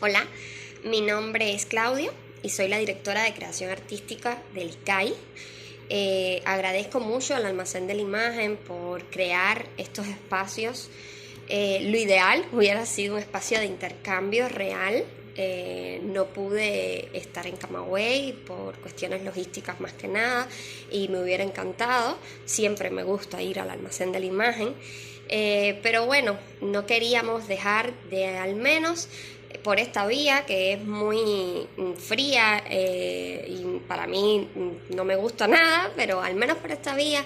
Hola, mi nombre es Claudio y soy la directora de creación artística del ICAI. Agradezco mucho al Almacén de la Imagen por crear estos espacios. Lo ideal hubiera sido un espacio de intercambio real. No pude estar en Camagüey por cuestiones logísticas más que nada y me hubiera encantado. Siempre me gusta ir al Almacén de la Imagen. Pero bueno, no queríamos dejar de al menos por esta vía que es muy fría y para mí no me gusta nada, pero al menos por esta vía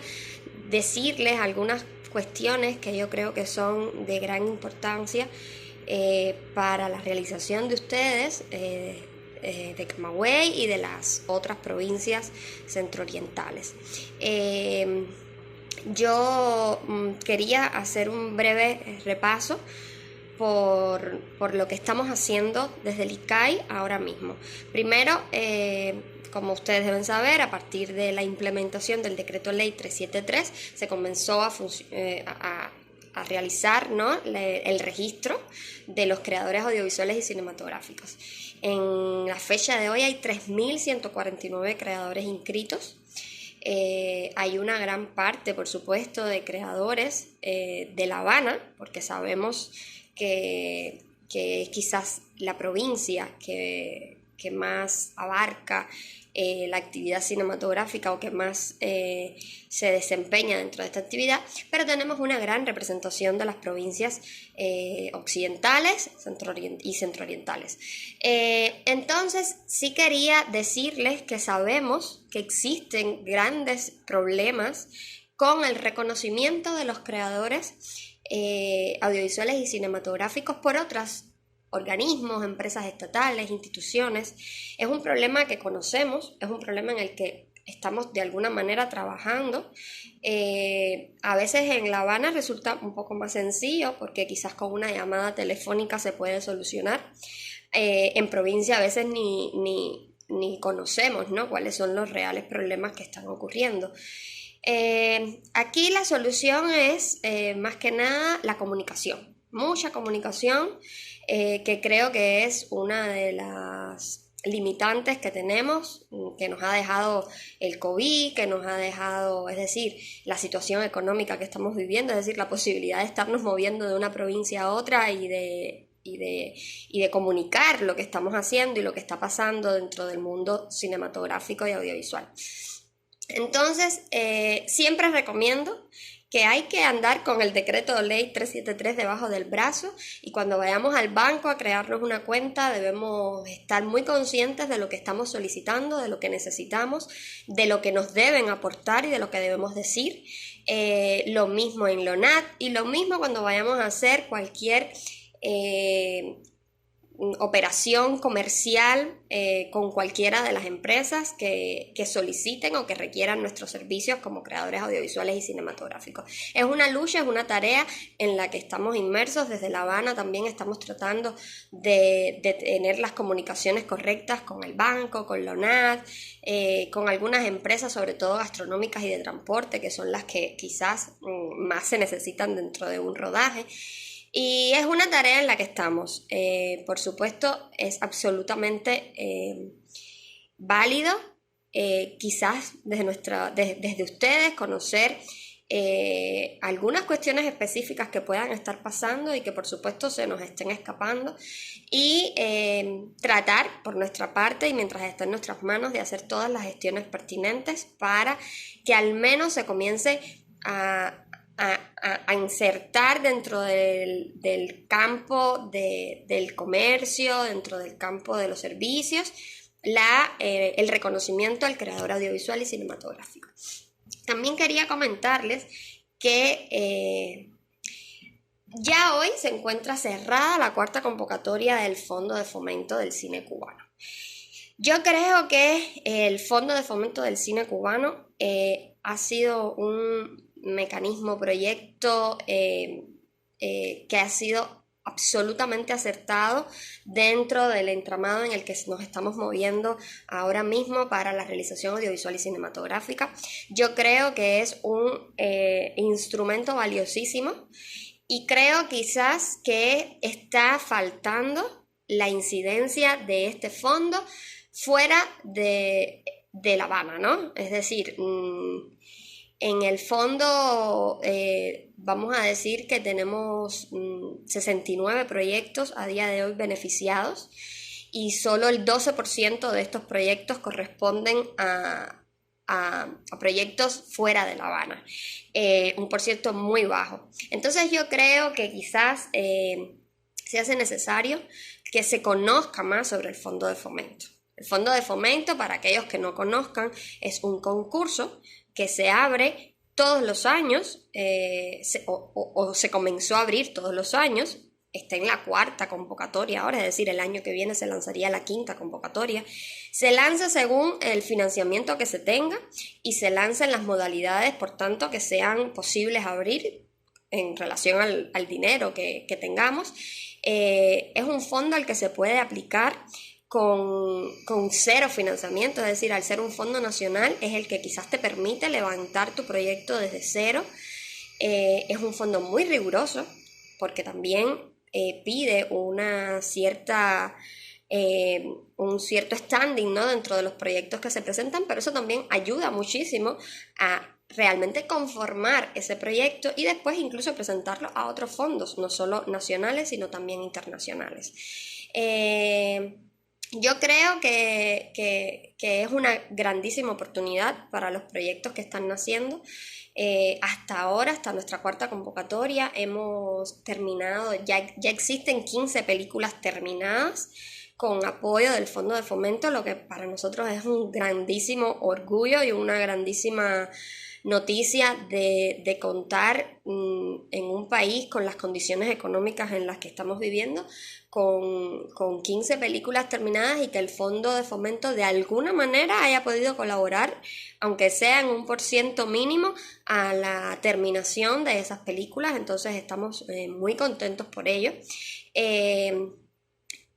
decirles algunas cuestiones que yo creo que son de gran importancia para la realización de ustedes de Camagüey y de las otras provincias centroorientales. Yo quería hacer un breve repaso por lo que estamos haciendo desde el ICAI ahora mismo. Primero, como ustedes deben saber, a partir de la implementación del Decreto Ley 373 se comenzó a realizar, ¿no?, el registro de los creadores audiovisuales y cinematográficos. En la fecha de hoy hay 3.149 creadores inscritos. Hay una gran parte, por supuesto, de creadores de La Habana, porque sabemos que es quizás la provincia que más abarca la actividad cinematográfica o que más se desempeña dentro de esta actividad, pero tenemos una gran representación de las provincias occidentales y centroorientales. Entonces, sí quería decirles que sabemos que existen grandes problemas con el reconocimiento de los creadores audiovisuales y cinematográficos por otros organismos, empresas estatales, instituciones. Es un problema que conocemos, es un problema en el que estamos de alguna manera trabajando. A veces en La Habana resulta un poco más sencillo porque quizás con una llamada telefónica se puede solucionar. En provincia a veces ni conocemos, ¿no?, cuáles son los reales problemas que están ocurriendo. Aquí la solución es más que nada la comunicación, mucha comunicación, que creo que es una de las limitantes que tenemos, que nos ha dejado el COVID, que nos ha dejado, es decir, la situación económica que estamos viviendo, es decir, la posibilidad de estarnos moviendo de una provincia a otra y de comunicar lo que estamos haciendo y lo que está pasando dentro del mundo cinematográfico y audiovisual. Entonces, siempre recomiendo que hay que andar con el decreto de ley 373 debajo del brazo y cuando vayamos al banco a crearnos una cuenta debemos estar muy conscientes de lo que estamos solicitando, de lo que necesitamos, de lo que nos deben aportar y de lo que debemos decir. Lo mismo en LONAT y lo mismo cuando vayamos a hacer cualquier operación comercial con cualquiera de las empresas que soliciten o que requieran nuestros servicios como creadores audiovisuales y cinematográficos. Es una lucha, es una tarea en la que estamos inmersos. Desde La Habana también estamos tratando de tener las comunicaciones correctas con el banco, con LONAT, con algunas empresas, sobre todo gastronómicas y de transporte, que son las que quizás más se necesitan dentro de un rodaje. Y es una tarea en la que estamos. Por supuesto, es absolutamente válido, quizás desde ustedes, conocer algunas cuestiones específicas que puedan estar pasando y que por supuesto se nos estén escapando y tratar por nuestra parte y mientras esté en nuestras manos de hacer todas las gestiones pertinentes para que al menos se comience a insertar dentro del campo del comercio, dentro del campo de los servicios, el reconocimiento al creador audiovisual y cinematográfico. También quería comentarles que ya hoy se encuentra cerrada la cuarta convocatoria del Fondo de Fomento del Cine Cubano. Yo creo que el Fondo de Fomento del Cine Cubano ha sido un mecanismo, proyecto que ha sido absolutamente acertado dentro del entramado en el que nos estamos moviendo ahora mismo para la realización audiovisual y cinematográfica. Yo creo que es un instrumento valiosísimo y creo quizás que está faltando la incidencia de este fondo fuera de La Habana, ¿no? Es decir, en el fondo vamos a decir que tenemos 69 proyectos a día de hoy beneficiados y solo el 12% de estos proyectos corresponden a proyectos fuera de La Habana, un por ciento muy bajo. Entonces yo creo que quizás se hace necesario que se conozca más sobre el Fondo de Fomento. El Fondo de Fomento, para aquellos que no conozcan, es un concurso que se abre todos los años, o se comenzó a abrir todos los años. Está en la cuarta convocatoria ahora, es decir, el año que viene se lanzaría la quinta convocatoria. Se lanza según el financiamiento que se tenga y se lanza en las modalidades, por tanto, que sean posibles abrir en relación al dinero que tengamos. Es un fondo al que se puede aplicar con cero financiamiento, es decir, al ser un fondo nacional es el que quizás te permite levantar tu proyecto desde cero. Es un fondo muy riguroso porque también pide una cierta, un cierto standing, ¿no?, dentro de los proyectos que se presentan, pero eso también ayuda muchísimo a realmente conformar ese proyecto y después incluso presentarlo a otros fondos, no solo nacionales, sino también internacionales. Yo creo que es una grandísima oportunidad para los proyectos que están naciendo. Hasta ahora, hasta nuestra cuarta convocatoria, hemos terminado, ya existen 15 películas terminadas con apoyo del Fondo de Fomento, lo que para nosotros es un grandísimo orgullo y una grandísima noticia de contar en un país con las condiciones económicas en las que estamos viviendo, con 15 películas terminadas y que el Fondo de Fomento de alguna manera haya podido colaborar, aunque sea en un % mínimo, a la terminación de esas películas. Entonces estamos muy contentos por ello.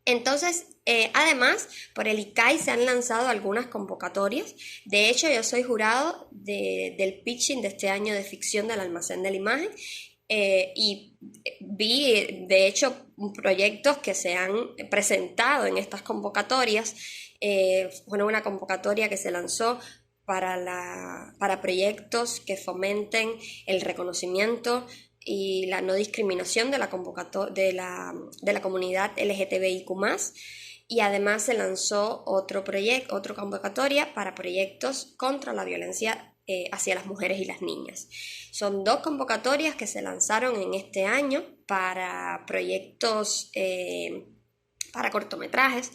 Entonces, además, por el ICAI se han lanzado algunas convocatorias. De hecho, yo soy jurado del pitching de este año de ficción del Almacén de la Imagen, y vi, de hecho, proyectos que se han presentado en estas convocatorias. Bueno, una convocatoria que se lanzó para proyectos que fomenten el reconocimiento y la no discriminación de la comunidad LGTBIQ+, y además se lanzó otra convocatoria para proyectos contra la violencia hacia las mujeres y las niñas. Son 2 convocatorias que se lanzaron en este año para proyectos, para cortometrajes.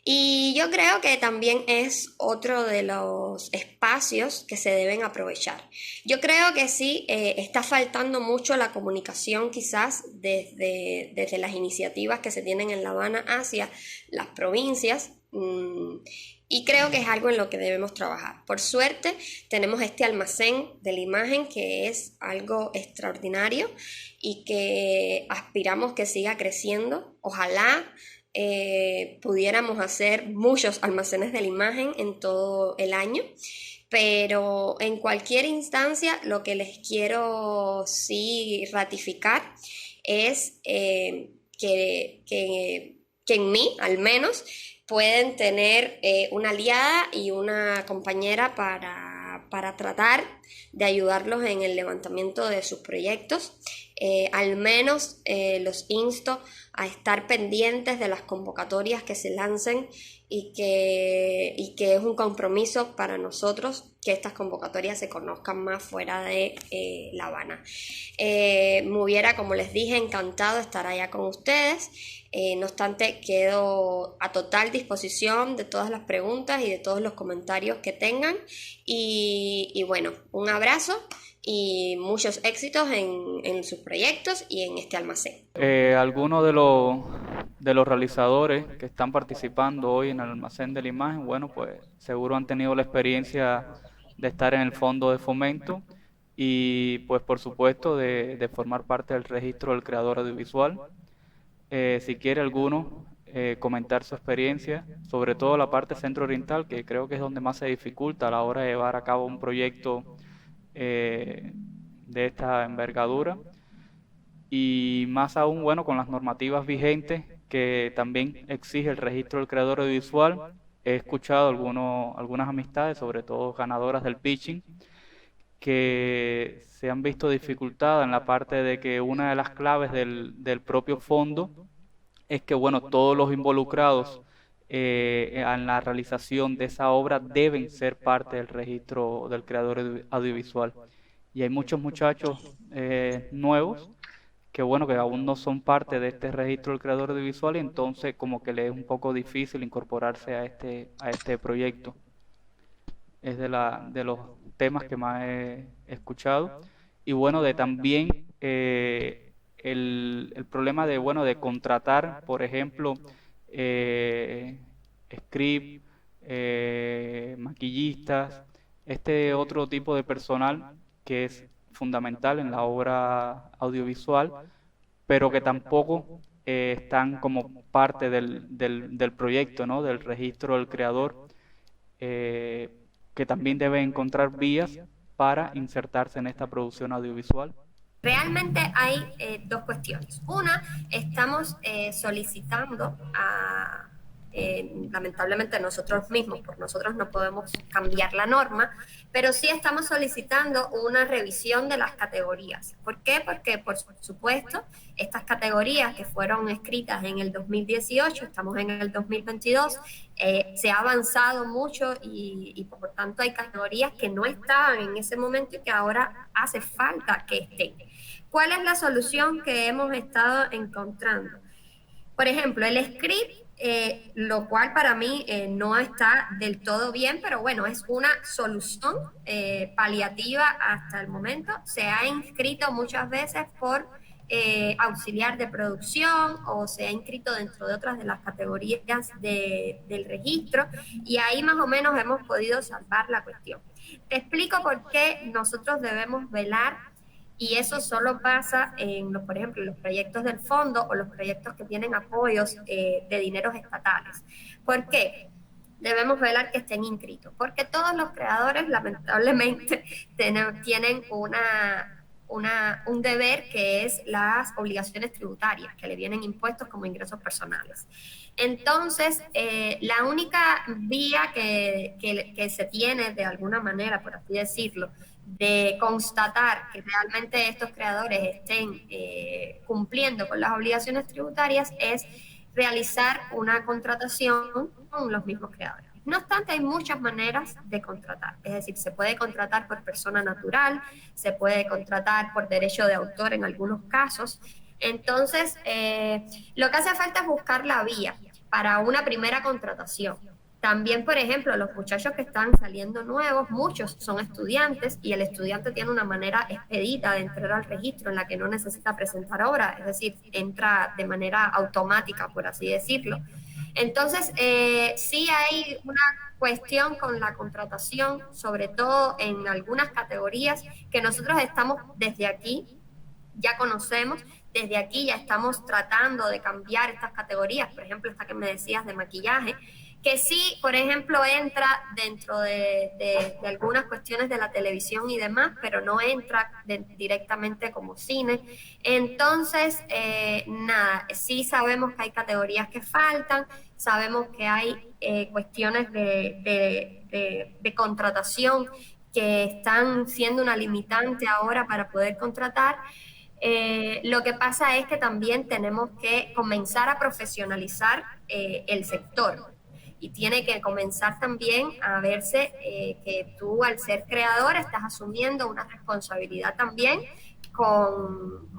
Y yo creo que también es otro de los espacios que se deben aprovechar. Yo creo que sí, está faltando mucho la comunicación quizás desde las iniciativas que se tienen en La Habana hacia las provincias, y creo que es algo en lo que debemos trabajar. Por suerte tenemos este almacén de la imagen que es algo extraordinario y que aspiramos que siga creciendo. Ojalá pudiéramos hacer muchos almacenes de la imagen en todo el año, pero en cualquier instancia lo que les quiero sí ratificar es que en mí, al menos, pueden tener una aliada y una compañera para tratar de ayudarlos en el levantamiento de sus proyectos. Al menos los insto a estar pendientes de las convocatorias que se lancen y que es un compromiso para nosotros que estas convocatorias se conozcan más fuera de La Habana. Me hubiera, como les dije, encantado estar allá con ustedes. No obstante, quedo a total disposición de todas las preguntas y de todos los comentarios que tengan. Y bueno, un abrazo y muchos éxitos en sus proyectos y en este almacén. Algunos de los realizadores que están participando hoy en el Almacén de la Imagen, bueno, pues seguro han tenido la experiencia de estar en el Fondo de Fomento y pues por supuesto de formar parte del registro del creador audiovisual. Si quiere alguno comentar su experiencia, sobre todo la parte centro-oriental, que creo que es donde más se dificulta a la hora de llevar a cabo un proyecto de esta envergadura, y más aún, bueno, con las normativas vigentes que también exige el registro del creador audiovisual. He escuchado algunas amistades, sobre todo ganadoras del pitching, que se han visto dificultadas en la parte de que una de las claves del propio fondo es que, bueno, todos los involucrados en la realización de esa obra deben ser parte del registro del creador audiovisual. Y hay muchos muchachos nuevos que, bueno, que aún no son parte de este registro del creador audiovisual y entonces como que les es un poco difícil incorporarse a este proyecto. Es de los temas que más he escuchado. Y bueno, de también el problema de, bueno, de contratar, por ejemplo, eh, script, maquillistas, este otro tipo de personal que es fundamental en la obra audiovisual, pero que tampoco están como parte del proyecto, ¿no? Del registro del creador, eh, que también debe encontrar vías para insertarse en esta producción audiovisual. Realmente hay dos cuestiones. Una, estamos solicitando a, lamentablemente nosotros mismos, por nosotros no podemos cambiar la norma, pero sí estamos solicitando una revisión de las categorías. ¿Por qué? Porque, por supuesto, estas categorías que fueron escritas en el 2018, estamos en el 2022, se ha avanzado mucho y por tanto hay categorías que no estaban en ese momento y que ahora hace falta que estén. ¿Cuál es la solución que hemos estado encontrando? Por ejemplo, el script, lo cual para mí no está del todo bien, pero bueno, es una solución paliativa hasta el momento. Se ha inscrito muchas veces por auxiliar de producción o se ha inscrito dentro de otras de las categorías del registro y ahí más o menos hemos podido salvar la cuestión. Te explico por qué nosotros debemos velar. Y eso solo pasa en, por ejemplo, en los proyectos del fondo o los proyectos que tienen apoyos de dineros estatales. ¿Por qué? Debemos velar que estén inscritos, porque todos los creadores lamentablemente tienen un deber que es las obligaciones tributarias que le vienen impuestos como ingresos personales. Entonces, la única vía que se tiene de alguna manera, por así decirlo, de constatar que realmente estos creadores estén cumpliendo con las obligaciones tributarias es realizar una contratación con los mismos creadores. No obstante, hay muchas maneras de contratar, es decir, se puede contratar por persona natural, se puede contratar por derecho de autor en algunos casos. Entonces, lo que hace falta es buscar la vía para una primera contratación. También, por ejemplo, los muchachos que están saliendo nuevos, muchos son estudiantes y el estudiante tiene una manera expedita de entrar al registro en la que no necesita presentar obra, es decir, entra de manera automática, por así decirlo. Entonces, sí hay una cuestión con la contratación, sobre todo en algunas categorías que nosotros estamos desde aquí, ya conocemos, desde aquí ya estamos tratando de cambiar estas categorías, por ejemplo, esta que me decías de maquillaje, que sí, por ejemplo, entra dentro de algunas cuestiones de la televisión y demás, pero no entra directamente como cine. Entonces, nada, sí sabemos que hay categorías que faltan, sabemos que hay cuestiones de contratación que están siendo una limitante ahora para poder contratar. Lo que pasa es que también tenemos que comenzar a profesionalizar el sector y tiene que comenzar también a verse que tú al ser creador estás asumiendo una responsabilidad también con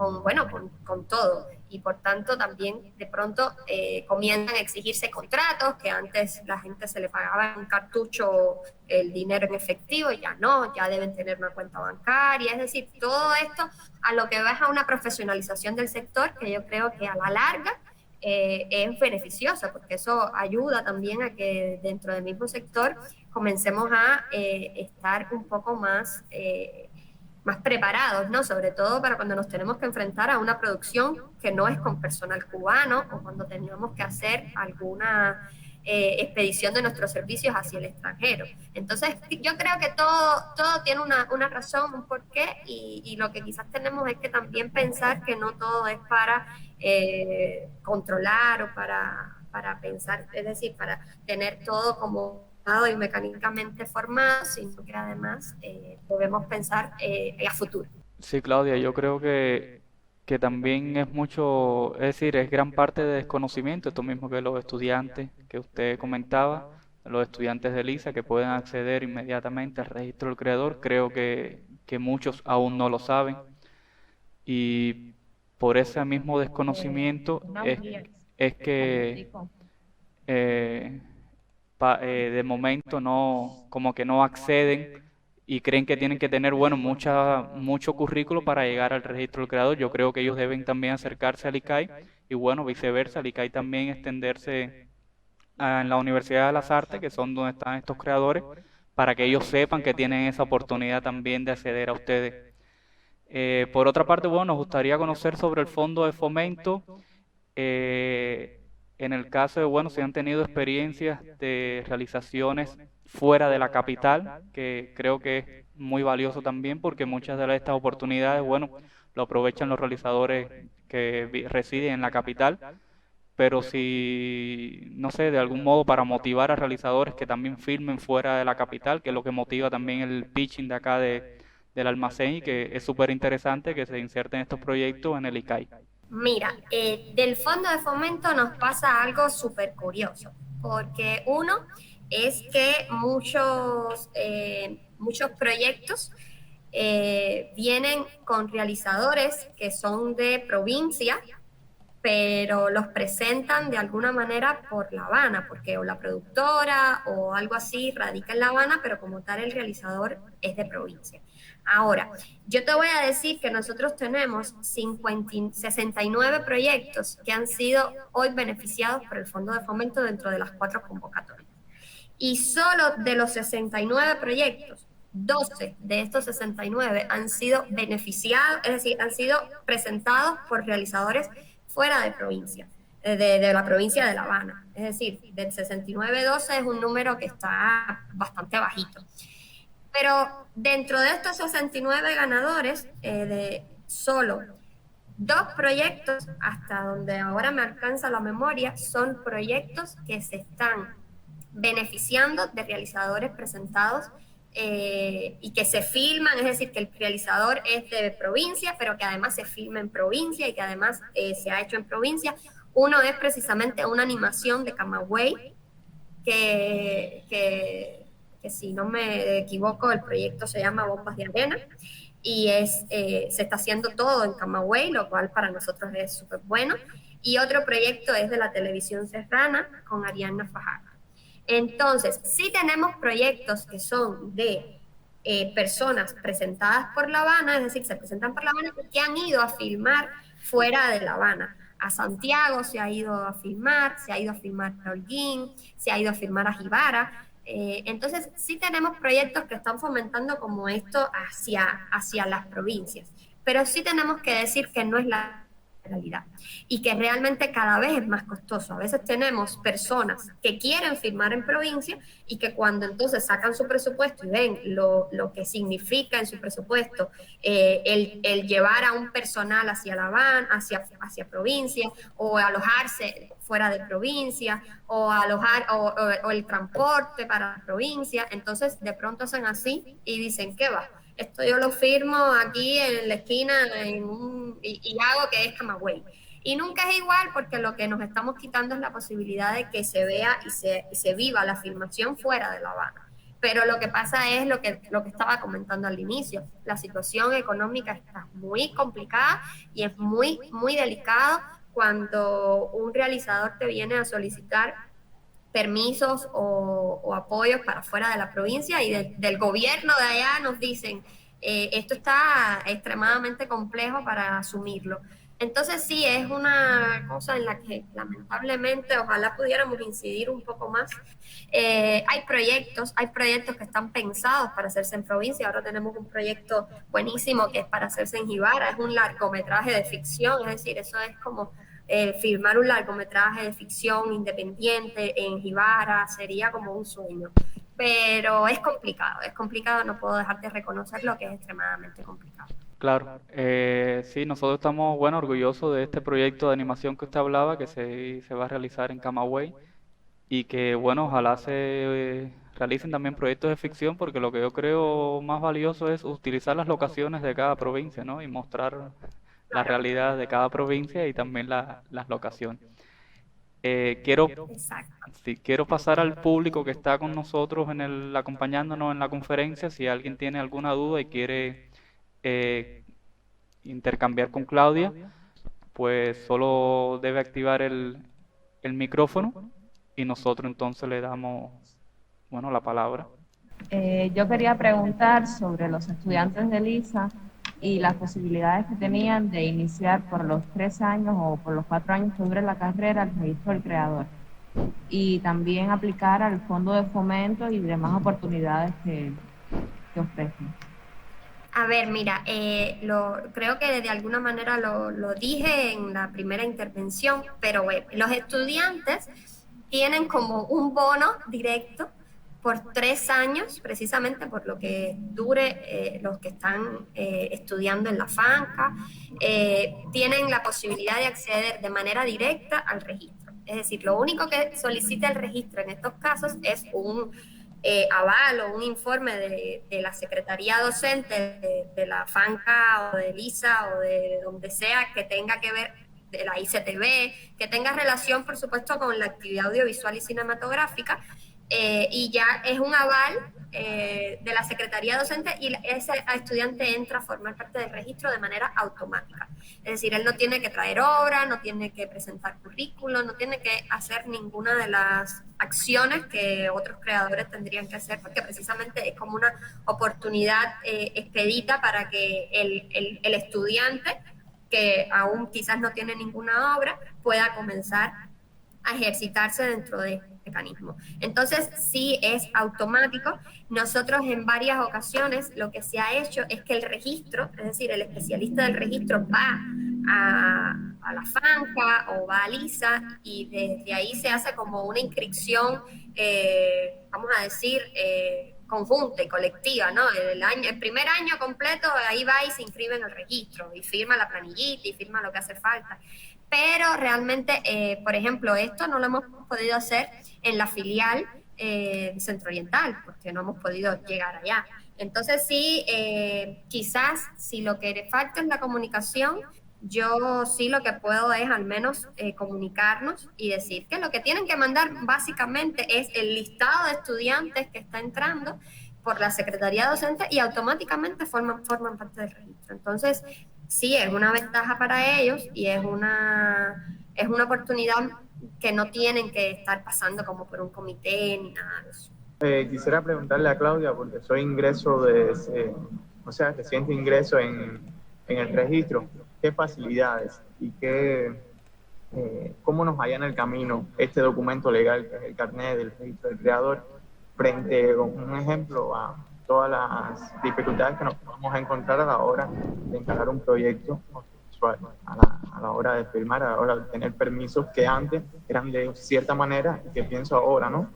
todo y por tanto también de pronto comienzan a exigirse contratos que antes la gente se le pagaba en cartucho el dinero en efectivo y ya no, ya deben tener una cuenta bancaria, es decir, todo esto a lo que va es a una profesionalización del sector que yo creo que a la larga es beneficiosa porque eso ayuda también a que dentro del mismo sector comencemos a estar un poco más preparados, ¿no? Sobre todo para cuando nos tenemos que enfrentar a una producción que no es con personal cubano o cuando tenemos que hacer alguna expedición de nuestros servicios hacia el extranjero. Entonces, yo creo que todo tiene una razón, un porqué, y lo que quizás tenemos es que también pensar que no todo es para controlar o para pensar, es decir, para tener todo como y mecánicamente formado, sino que además debemos pensar a futuro. Sí, Claudia, yo creo que también es mucho, es decir, es gran parte de desconocimiento, esto mismo que los estudiantes que usted comentaba, los estudiantes de LISA que pueden acceder inmediatamente al registro del creador, creo que muchos aún no lo saben y por ese mismo desconocimiento es que eh, de momento no, como que no acceden y creen que tienen que tener, bueno, mucho currículo para llegar al registro del creador. Yo creo que ellos deben también acercarse al ICAI y bueno, viceversa, al ICAI también extenderse en la Universidad de las Artes, que son donde están estos creadores, para que ellos sepan que tienen esa oportunidad también de acceder a ustedes. Por otra parte, bueno, nos gustaría conocer sobre el fondo de fomento. Eh, en el caso de, bueno, si han tenido experiencias de realizaciones fuera de la capital, que creo que es muy valioso también porque muchas de estas oportunidades, bueno, lo aprovechan los realizadores que residen en la capital, pero si, no sé, de algún modo para motivar a realizadores que también filmen fuera de la capital, que es lo que motiva también el pitching de acá del almacén y que es súper interesante que se inserten estos proyectos en el ICAI. Mira, del fondo de fomento nos pasa algo súper curioso, porque uno es que muchos proyectos vienen con realizadores que son de provincia, pero los presentan de alguna manera por La Habana, porque o la productora o algo así radica en La Habana, pero como tal el realizador es de provincia. Ahora, yo te voy a decir que nosotros tenemos 69 proyectos que han sido hoy beneficiados por el Fondo de Fomento dentro de las 4 convocatorias. Y solo de los 69 proyectos, 12 de estos 69 han sido beneficiados, es decir, han sido presentados por realizadores fuera de provincia, de la provincia de La Habana. Es decir, del 69-12 es un número que está bastante bajito. Pero dentro de estos 69 ganadores, de solo 2 proyectos, hasta donde ahora me alcanza la memoria, son proyectos que se están beneficiando de realizadores presentados y que se filman, es decir, que el realizador es de provincia, pero que además se filma en provincia y que además se ha hecho en provincia. Uno es precisamente una animación de Camagüey, que si no me equivoco, el proyecto se llama Bombas de Arena, y se está haciendo todo en Camagüey, lo cual para nosotros es súper bueno. Y otro proyecto es de la televisión serrana con Arianna Fajardo. Entonces, sí tenemos proyectos que son de personas presentadas por La Habana, es decir, se presentan por La Habana, que han ido a filmar fuera de La Habana. A Santiago se ha ido a filmar a Holguín, se ha ido a filmar a Jibara. Entonces, sí tenemos proyectos que están fomentando como esto hacia las provincias, pero sí tenemos que decir que no es la realidad y que realmente cada vez es más costoso. A veces tenemos personas que quieren filmar en provincia y que cuando entonces sacan su presupuesto y ven lo que significa en su presupuesto el llevar a un personal hacia La Habana, hacia provincia, o alojarse fuera de provincia, o o el transporte para la provincia, entonces de pronto hacen así y dicen, ¿qué va? Esto yo lo firmo aquí en la esquina y hago que es Camagüey. Y nunca es igual porque lo que nos estamos quitando es la posibilidad de que se vea y se viva la filmación fuera de La Habana. Pero lo que pasa es lo que estaba comentando al inicio. La situación económica está muy complicada y es muy, muy delicado cuando un realizador te viene a solicitar permisos o apoyos para fuera de la provincia y del gobierno de allá nos dicen, esto está extremadamente complejo para asumirlo. Entonces sí, es una cosa en la que lamentablemente ojalá pudiéramos incidir un poco más. Hay proyectos que están pensados para hacerse en provincia. Ahora tenemos un proyecto buenísimo que es para hacerse en Jibara, es un largometraje de ficción, es decir, eso es como filmar un largometraje de ficción independiente en Jibara sería como un sueño. Pero es complicado, no puedo dejar de reconocer lo que es extremadamente complicado. Claro, sí, nosotros estamos, bueno, orgullosos de este proyecto de animación que usted hablaba, que se va a realizar en Camagüey y que, bueno, ojalá se realicen también proyectos de ficción, porque lo que yo creo más valioso es utilizar las locaciones de cada provincia, ¿no? Y mostrar la Claro, realidad de cada provincia y también las locaciones. Quiero, exacto. sí, quiero pasar al público que está con nosotros acompañándonos en la conferencia, si alguien tiene alguna duda y quiere eh, intercambiar con Claudia, pues solo debe activar el micrófono y nosotros entonces le damos, bueno, la palabra. Yo quería preguntar sobre los estudiantes de LISA y las posibilidades que tenían de iniciar por los 3 años o por los 4 años que dure la carrera el registro del creador y también aplicar al fondo de fomento y demás oportunidades que ofrecen. A ver, mira, creo que de alguna manera lo dije en la primera intervención, pero bueno, los estudiantes tienen como un bono directo por 3 años, precisamente por lo que dure los que están estudiando en la FANCA, tienen la posibilidad de acceder de manera directa al registro. Es decir, lo único que solicita el registro en estos casos es un aval o un informe de la Secretaría Docente de la FANCA o de LISA o de donde sea que tenga que ver, de la ICTV, que tenga relación, por supuesto, con la actividad audiovisual y cinematográfica, y ya es un aval de la Secretaría Docente y ese estudiante entra a formar parte del registro de manera automática. Es decir, él no tiene que traer obra, no tiene que presentar currículum, no tiene que hacer ninguna de las acciones que otros creadores tendrían que hacer, porque precisamente es como una oportunidad expedita para que el estudiante, que aún quizás no tiene ninguna obra, pueda comenzar a ejercitarse dentro de este mecanismo. Entonces, sí es automático. Nosotros en varias ocasiones lo que se ha hecho es que el registro, es decir, el especialista del registro va a la FANCA o va a LISA y desde ahí se hace como una inscripción, vamos a decir, conjunta y colectiva, ¿no? El primer año completo, ahí va y se inscribe en el registro y firma la planillita y firma lo que hace falta. Pero realmente, por ejemplo, esto no lo hemos podido hacer en la filial Centro Oriental, porque no hemos podido llegar allá. Entonces sí, quizás si lo que le falta es la comunicación, yo sí lo que puedo es al menos comunicarnos y decir que lo que tienen que mandar básicamente es el listado de estudiantes que está entrando por la Secretaría Docente y automáticamente forman parte del registro. Entonces, sí, es una ventaja para ellos y es una oportunidad que no tienen que estar pasando como por un comité ni nada de eso. Quisiera preguntarle a Claudia, porque soy reciente ingreso en el registro, ¿qué facilidades y cómo nos allana el camino este documento legal que es el carnet del registro del creador frente, como un ejemplo, a todas las dificultades que nos vamos a encontrar a la hora de encarar un proyecto audiovisual, a la hora de filmar, a la hora de tener permisos que antes eran de cierta manera y que pienso ahora, ¿no?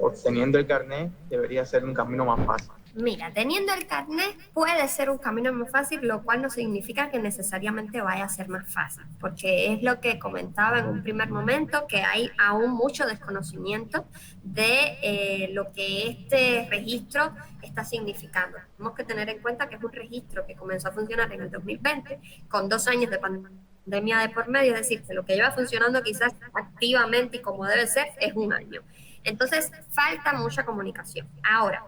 Obteniendo el carnet debería ser un camino más fácil. Mira, teniendo el carnet puede ser un camino más fácil, lo cual no significa que necesariamente vaya a ser más fácil, porque es lo que comentaba en un primer momento, que hay aún mucho desconocimiento de lo que este registro está significando. Tenemos que tener en cuenta que es un registro que comenzó a funcionar en el 2020, con 2 años de pandemia de por medio, es decir, que lo que lleva funcionando quizás activamente y como debe ser es 1 año. Entonces, falta mucha comunicación. Ahora,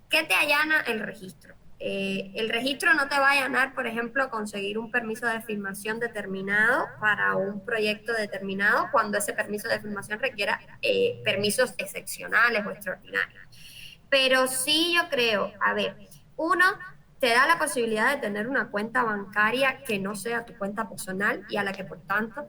¿qué te allana el registro? El registro no te va a allanar, por ejemplo, conseguir un permiso de filmación determinado para un proyecto determinado cuando ese permiso de filmación requiera permisos excepcionales o extraordinarios. Pero sí yo creo, a ver, uno, te da la posibilidad de tener una cuenta bancaria que no sea tu cuenta personal y a la que por tanto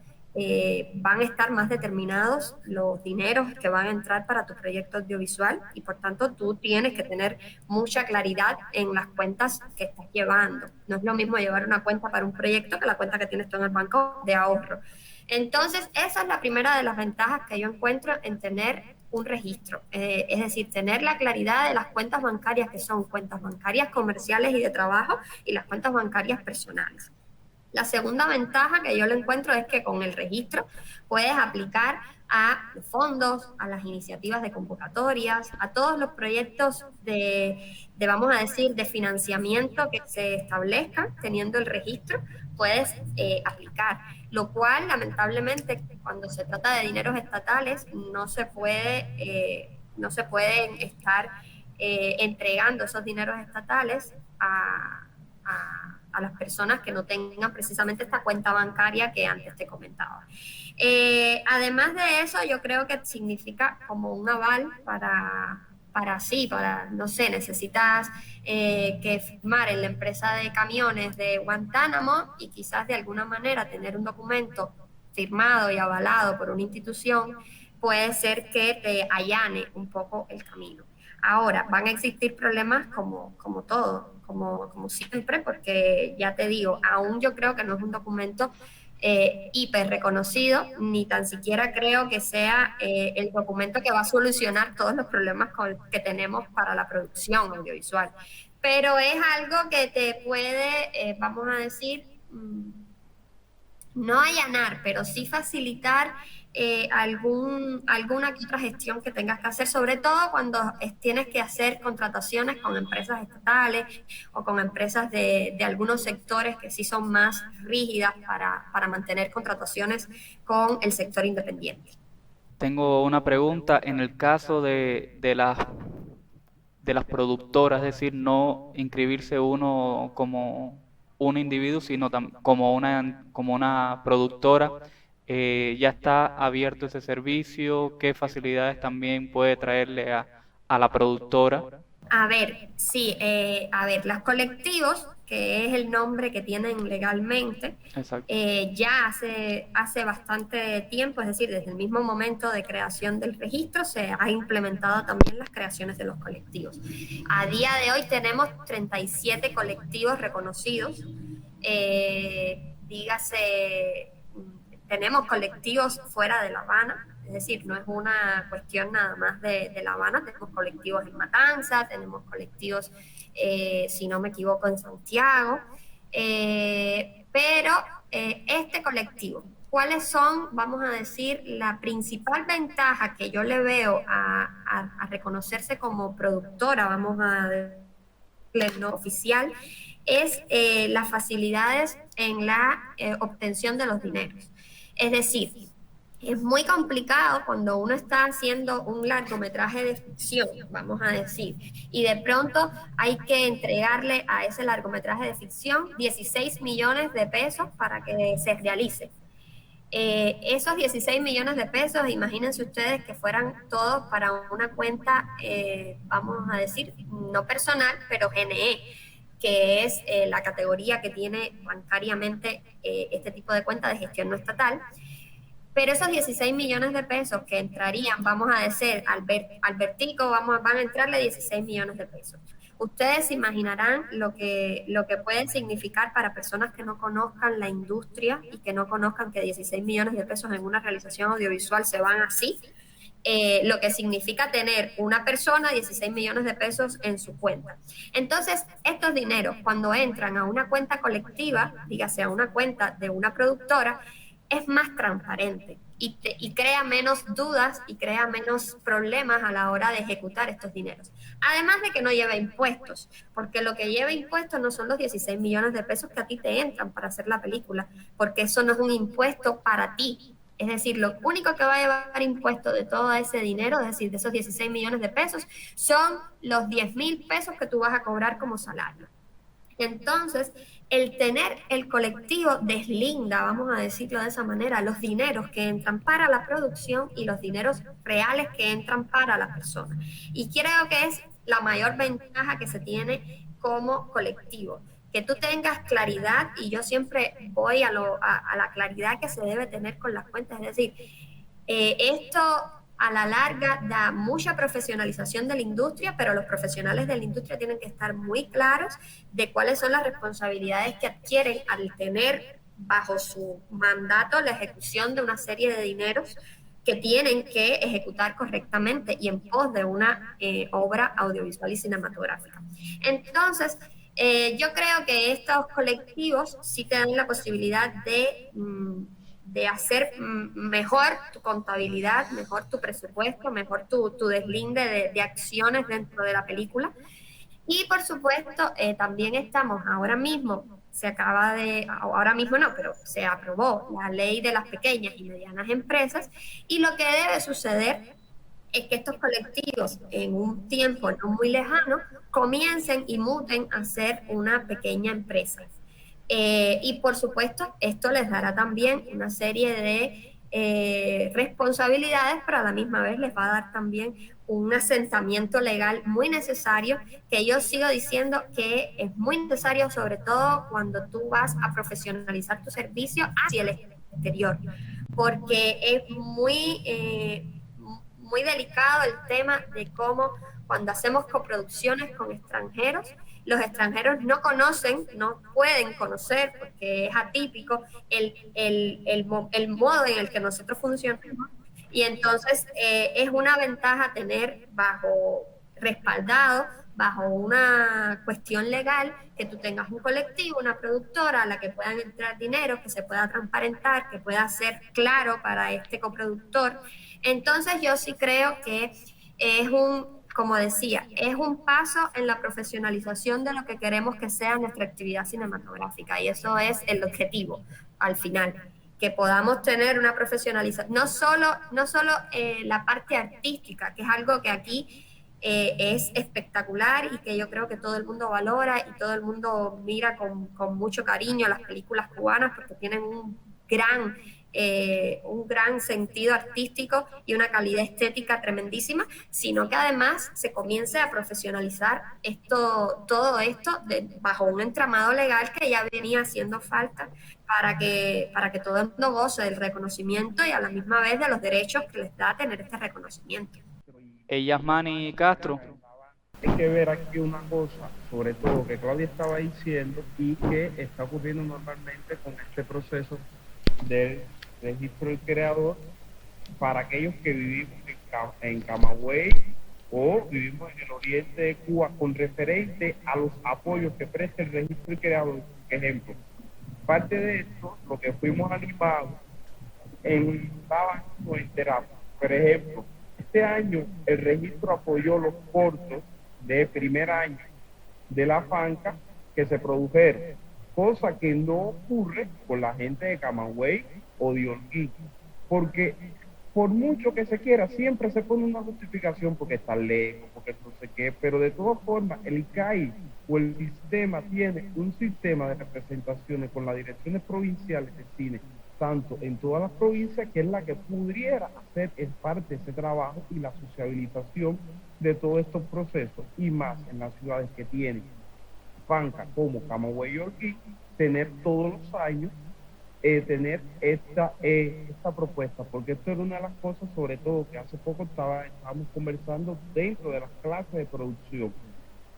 van a estar más determinados los dineros que van a entrar para tu proyecto audiovisual y por tanto tú tienes que tener mucha claridad en las cuentas que estás llevando. No es lo mismo llevar una cuenta para un proyecto que la cuenta que tienes tú en el banco de ahorro. Entonces, esa es la primera de las ventajas que yo encuentro en tener un registro, es decir, tener la claridad de las cuentas bancarias, que son cuentas bancarias comerciales y de trabajo, y las cuentas bancarias personales. La segunda ventaja que yo le encuentro es que con el registro puedes aplicar a los fondos, a las iniciativas de convocatorias, a todos los proyectos vamos a decir, de financiamiento que se establezcan teniendo el registro, puedes aplicar. Lo cual, lamentablemente, cuando se trata de dineros estatales, no se pueden estar entregando esos dineros estatales a las personas que no tengan precisamente esta cuenta bancaria que antes te comentaba. Además de eso, yo creo que significa como un aval no sé, necesitas que firmar en la empresa de camiones de Guantánamo y quizás de alguna manera tener un documento firmado y avalado por una institución, puede ser que te allane un poco el camino. Ahora, van a existir problemas como todo, como siempre, porque ya te digo, aún yo creo que no es un documento hiper reconocido, ni tan siquiera creo que sea el documento que va a solucionar todos los problemas que tenemos para la producción audiovisual. Pero es algo que te puede, vamos a decir, no allanar, pero sí facilitar alguna que otra gestión que tengas que hacer, sobre todo cuando tienes que hacer contrataciones con empresas estatales o con empresas de algunos sectores que sí son más rígidas para mantener contrataciones con el sector independiente. Tengo una pregunta. En el caso de las productoras, es decir, no inscribirse uno como un individuo, sino como una productora, ya está abierto ese servicio. ¿Qué facilidades también puede traerle a la productora? A ver, sí, los colectivos, que es el nombre que tienen legalmente, ya hace bastante tiempo, es decir, desde el mismo momento de creación del registro, se ha implementado también las creaciones de los colectivos. A día de hoy tenemos 37 colectivos reconocidos, tenemos colectivos fuera de La Habana. Es decir, no es una cuestión nada más de La Habana, tenemos colectivos en Matanzas, tenemos colectivos, si no me equivoco, en Santiago, pero este colectivo, ¿cuáles son, vamos a decir, la principal ventaja que yo le veo a reconocerse como productora, vamos a decirle no oficial, es las facilidades en la obtención de los dineros? Es decir, es muy complicado cuando uno está haciendo un largometraje de ficción, vamos a decir, y de pronto hay que entregarle a ese largometraje de ficción 16 millones de pesos para que se realice. Esos 16 millones de pesos, imagínense ustedes que fueran todos para una cuenta, vamos a decir, no personal, pero GNE, que es la categoría que tiene bancariamente este tipo de cuenta de gestión no estatal. Pero esos 16 millones de pesos que entrarían, vamos a decir, Albertico, van a entrarle 16 millones de pesos. Ustedes se imaginarán lo que puede significar para personas que no conozcan la industria y que no conozcan que 16 millones de pesos en una realización audiovisual se van así. Lo que significa tener una persona 16 millones de pesos en su cuenta. Entonces, estos dineros, cuando entran a una cuenta colectiva, dígase a una cuenta de una productora, es más transparente y crea menos dudas y crea menos problemas a la hora de ejecutar estos dineros. Además de que no lleva impuestos, porque lo que lleva impuestos no son los 16 millones de pesos que a ti te entran para hacer la película, porque eso no es un impuesto para ti. Es decir, lo único que va a llevar impuesto de todo ese dinero, es decir, de esos 16 millones de pesos, son los 10.000 pesos que tú vas a cobrar como salario. Entonces, el tener el colectivo deslinda, vamos a decirlo de esa manera, los dineros que entran para la producción y los dineros reales que entran para la persona. Y creo que es la mayor ventaja que se tiene como colectivo. Que tú tengas claridad, y yo siempre voy a la claridad que se debe tener con las cuentas. Es decir, esto a la larga da mucha profesionalización de la industria, pero los profesionales de la industria tienen que estar muy claros de cuáles son las responsabilidades que adquieren al tener bajo su mandato la ejecución de una serie de dineros que tienen que ejecutar correctamente y en pos de una obra audiovisual y cinematográfica. Entonces, yo creo que estos colectivos sí te dan la posibilidad de hacer mejor tu contabilidad, mejor tu presupuesto, mejor tu deslinde de acciones dentro de la película. Y por supuesto, también estamos ahora mismo, ahora mismo no, pero se aprobó la ley de las pequeñas y medianas empresas y lo que debe suceder es que estos colectivos en un tiempo no muy lejano comiencen y muten a ser una pequeña empresa. Y por supuesto, esto les dará también una serie de responsabilidades, pero a la misma vez les va a dar también un asentamiento legal muy necesario, que yo sigo diciendo que es muy necesario, sobre todo cuando tú vas a profesionalizar tu servicio hacia el exterior, porque es muy delicado el tema de cómo cuando hacemos coproducciones con extranjeros, los extranjeros no conocen, no pueden conocer, porque es atípico, el modo en el que nosotros funcionamos. Y entonces es una ventaja tener respaldado, bajo una cuestión legal, que tú tengas un colectivo, una productora a la que puedan entrar dinero, que se pueda transparentar, que pueda ser claro para este coproductor. Entonces yo sí creo que como decía, es un paso en la profesionalización de lo que queremos que sea nuestra actividad cinematográfica y eso es el objetivo al final, que podamos tener una profesionalización, no solo la parte artística, que es algo que aquí es espectacular y que yo creo que todo el mundo valora y todo el mundo mira con mucho cariño las películas cubanas porque tienen un gran sentido artístico y una calidad estética tremendísima, sino que además se comience a profesionalizar todo esto bajo un entramado legal que ya venía haciendo falta para que todo el mundo goce del reconocimiento y a la misma vez de los derechos que les da tener este reconocimiento. Yasmani Castro. Hay que ver aquí una cosa, sobre todo que Claudia estaba diciendo y que está ocurriendo normalmente con este proceso del registro del creador para aquellos que vivimos en Camagüey o vivimos en el oriente de Cuba con referente a los apoyos que presta el registro del creador. Ejemplo, parte de esto, lo que fuimos animados en Banco en terapia. Por ejemplo, este año el registro apoyó los cortos de primer año de la FANCA que se produjeron, cosa que no ocurre con la gente de Camagüey o de Holguín, porque por mucho que se quiera, siempre se pone una justificación porque está lejos, porque no sé qué, pero de todas formas el ICAI o el sistema tiene un sistema de representaciones con las direcciones provinciales de cine, tanto en todas las provincias, que es la que pudiera hacer en parte ese trabajo y la sociabilización de todos estos procesos, y más en las ciudades que tienen FANCA como Camagüey y Holguín, tener todos los años tener esta propuesta, porque esto era una de las cosas, sobre todo, que hace poco estábamos conversando dentro de las clases de producción,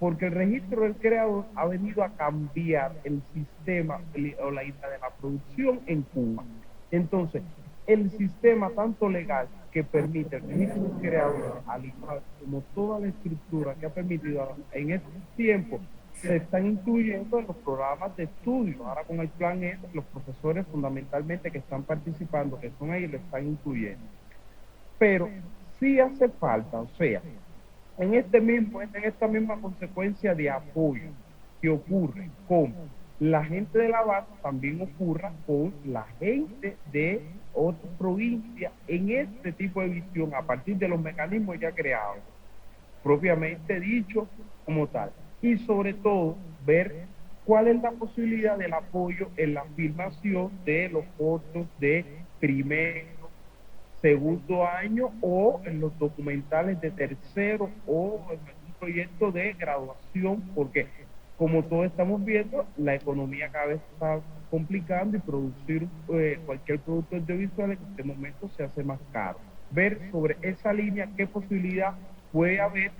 porque el registro del creador ha venido a cambiar el sistema o la idea de la producción en Cuba. Entonces, el sistema tanto legal que permite el registro del creador, al igual como toda la estructura que ha permitido en este tiempo, se están incluyendo en los programas de estudio. Ahora con el plan E, los profesores fundamentalmente que están participando, que son ahí, lo están incluyendo. Pero sí hace falta, o sea, en esta misma consecuencia de apoyo que ocurre con la gente de la base, también ocurra con la gente de otras provincias en este tipo de visión, a partir de los mecanismos ya creados, propiamente dicho como tal. Y sobre todo, ver cuál es la posibilidad del apoyo en la filmación de los cortos de primero, segundo año o en los documentales de tercero o en un proyecto de graduación, porque como todos estamos viendo, la economía cada vez está complicando y producir cualquier producto audiovisual en este momento se hace más caro. Ver sobre esa línea qué posibilidad puede haber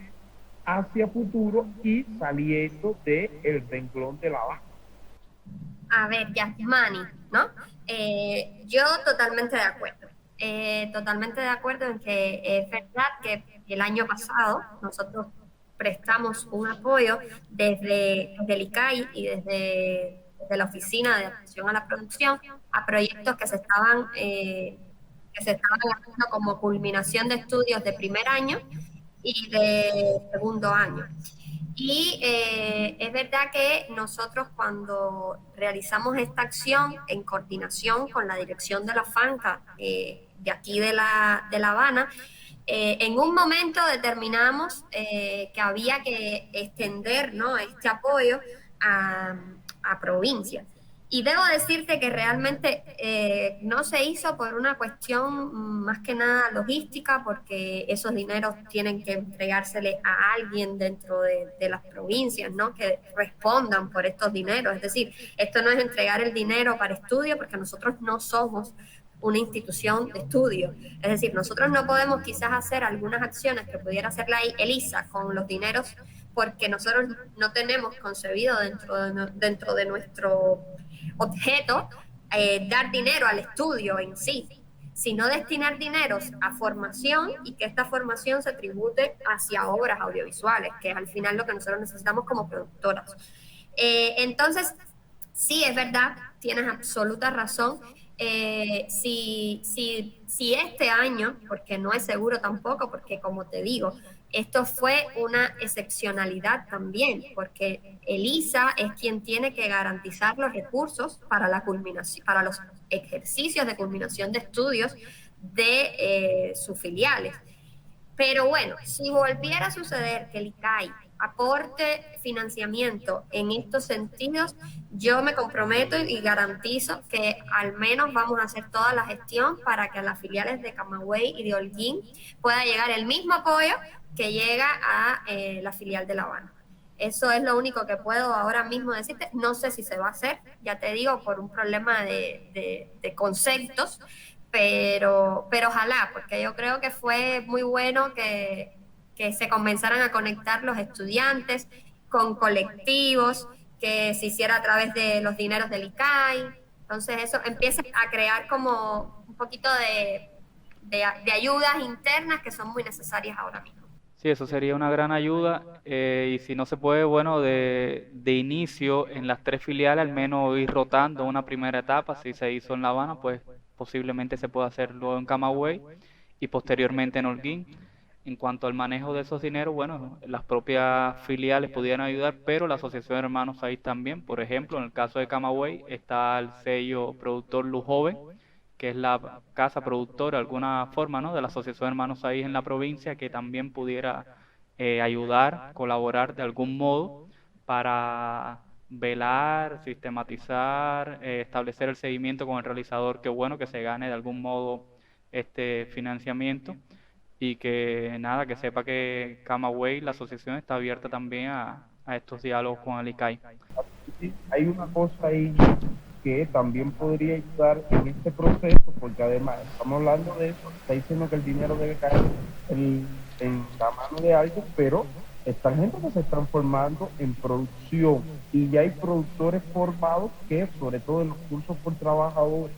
hacia futuro y saliendo del renglón de la baja. A ver, Yasmani, ¿no? Yo totalmente de acuerdo en que es verdad que el año pasado nosotros prestamos un apoyo desde el ICAI y desde la Oficina de Atención a la Producción a proyectos que se estaban haciendo como culminación de estudios de primer año y de segundo año. Y es verdad que nosotros cuando realizamos esta acción en coordinación con la dirección de la FANCA de aquí de La Habana, en un momento determinamos que había que extender, ¿no?, este apoyo a, a provincias. Y debo decirte que realmente no se hizo por una cuestión más que nada logística, porque esos dineros tienen que entregársele a alguien dentro de las provincias, ¿no?, que respondan por estos dineros. Es decir, esto no es entregar el dinero para estudio, porque nosotros no somos una institución de estudio. Es decir, nosotros no podemos quizás hacer algunas acciones que pudiera hacer la ELISA con los dineros, porque nosotros no tenemos concebido dentro de nuestro objeto dar dinero al estudio en sí, sino destinar dineros a formación y que esta formación se tribute hacia obras audiovisuales, que es al final lo que nosotros necesitamos como productoras. Entonces, sí, es verdad, tienes absoluta razón. Si este año, porque no es seguro tampoco, porque como te digo, esto fue una excepcionalidad también, porque ELISA es quien tiene que garantizar los recursos para la culminación, para los ejercicios de culminación de estudios de sus filiales. Pero bueno, si volviera a suceder que el ICAI aporte financiamiento en estos sentidos, yo me comprometo y garantizo que al menos vamos a hacer toda la gestión para que a las filiales de Camagüey y de Holguín pueda llegar el mismo apoyo que llega a la filial de La Habana. Eso es lo único que puedo ahora mismo decirte. No sé si se va a hacer, ya te digo, por un problema de conceptos, pero ojalá, porque yo creo que fue muy bueno que se comenzaran a conectar los estudiantes con colectivos, que se hiciera a través de los dineros del ICAI. Entonces eso empieza a crear como un poquito de ayudas internas que son muy necesarias ahora mismo. Sí, eso sería una gran ayuda y si no se puede, bueno, de inicio en las 3 filiales, al menos ir rotando una primera etapa. Si se hizo en La Habana, pues posiblemente se pueda hacer luego en Camagüey y posteriormente en Holguín. En cuanto al manejo de esos dineros, bueno, las propias filiales pudieran ayudar, pero la Asociación de Hermanos Saiz también. Por ejemplo, en el caso de Camagüey está el sello productor Lujove, que es la casa productora, de alguna forma, ¿no?, de la Asociación de Hermanos Saiz en la provincia, que también pudiera ayudar, colaborar de algún modo para velar, sistematizar, establecer el seguimiento con el realizador, que bueno, que se gane de algún modo este financiamiento y que nada, que sepa que Camagüey, la asociación, está abierta también a estos diálogos con el ICAI. Sí, hay una cosa ahí que también podría ayudar en este proceso, porque además estamos hablando de eso, está diciendo que el dinero debe caer en la mano de alguien, pero están gente que se están formando en producción y ya hay productores formados que, sobre todo en los cursos por trabajadores,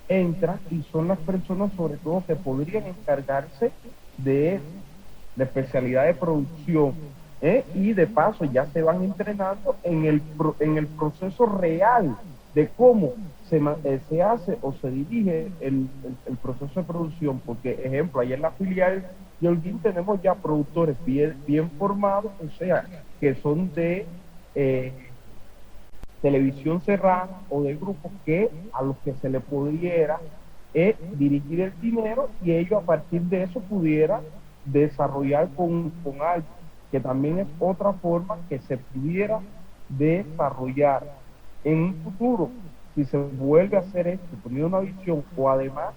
entran y son las personas sobre todo que podrían encargarse de la especialidad de producción, y de paso ya se van entrenando en el proceso real de cómo se hace o se dirige el proceso de producción, porque ejemplo, allá en la filial de Holguín tenemos ya productores bien formados, o sea, que son de televisión cerrada o de grupos que a los que se le pudiera dirigir el dinero y ellos a partir de eso pudiera desarrollar con algo, que también es otra forma que se pudiera desarrollar en un futuro, si se vuelve a hacer esto, poniendo una visión, o además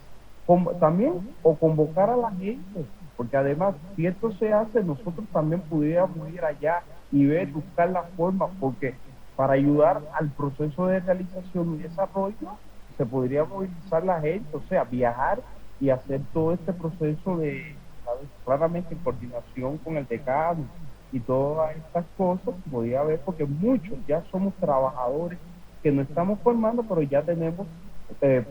también o convocar a la gente, porque además si esto se hace, nosotros también pudiéramos ir allá y buscar la forma, porque para ayudar al proceso de realización y desarrollo se podría movilizar la gente, o sea, viajar y hacer todo este proceso de, ¿sabes?, claramente en coordinación con el decano y todas estas cosas, podría haber, porque muchos ya somos trabajadores que no estamos formando, pero ya tenemos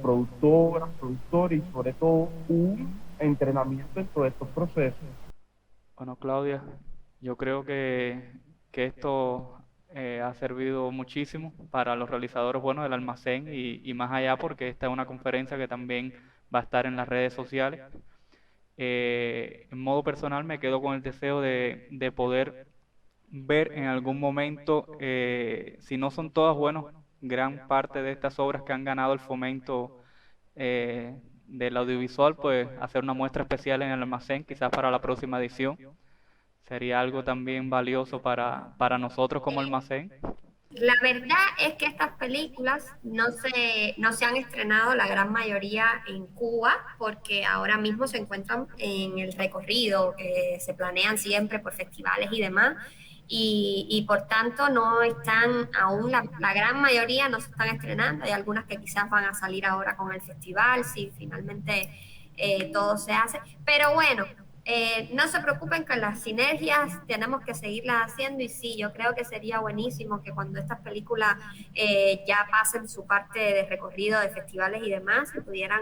productoras, productores y sobre todo un entrenamiento en todos estos procesos. Bueno, Claudia, yo creo que esto ha servido muchísimo para los realizadores, bueno, del almacén y más allá, porque esta es una conferencia que también va a estar en las redes sociales. En modo personal me quedo con el deseo de poder ver en algún momento, si no son todas, bueno, gran parte de estas obras que han ganado el fomento del audiovisual, pues hacer una muestra especial en el almacén, quizás para la próxima edición. Sería algo también valioso para nosotros como almacén. La verdad es que estas películas no se han estrenado la gran mayoría en Cuba porque ahora mismo se encuentran en el recorrido que se planean siempre por festivales y demás y por tanto no están aún, la gran mayoría no se están estrenando. Hay algunas que quizás van a salir ahora con el festival si finalmente todo se hace, pero bueno. No se preocupen con las sinergias, tenemos que seguirlas haciendo y sí, yo creo que sería buenísimo que cuando estas películas ya pasen su parte de recorrido de festivales y demás, se pudieran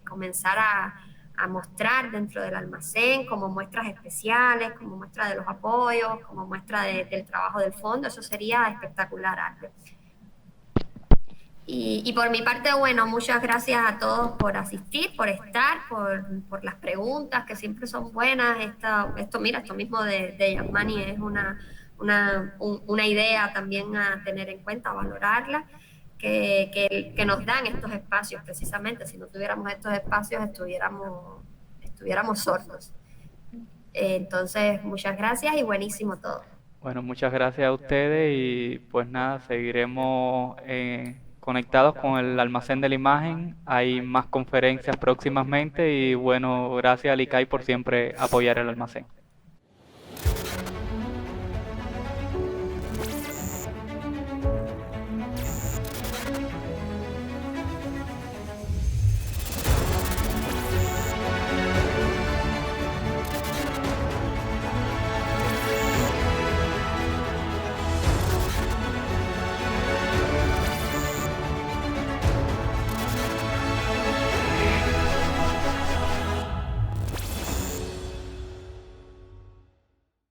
comenzar a mostrar dentro del almacén como muestras especiales, como muestra de los apoyos, como muestra del trabajo del fondo. Eso sería espectacular, Albert. Y por mi parte, bueno, muchas gracias a todos por asistir, por estar, por las preguntas que siempre son buenas. Esto mismo de Yasmani es una idea también a tener en cuenta, a valorarla, que nos dan estos espacios precisamente. Si no tuviéramos estos espacios, estuviéramos sordos. Entonces, muchas gracias y buenísimo todo. Bueno, muchas gracias a ustedes y pues nada, seguiremos conectados con el almacén de la imagen. Hay más conferencias próximamente y bueno, gracias al ICAI por siempre apoyar el almacén.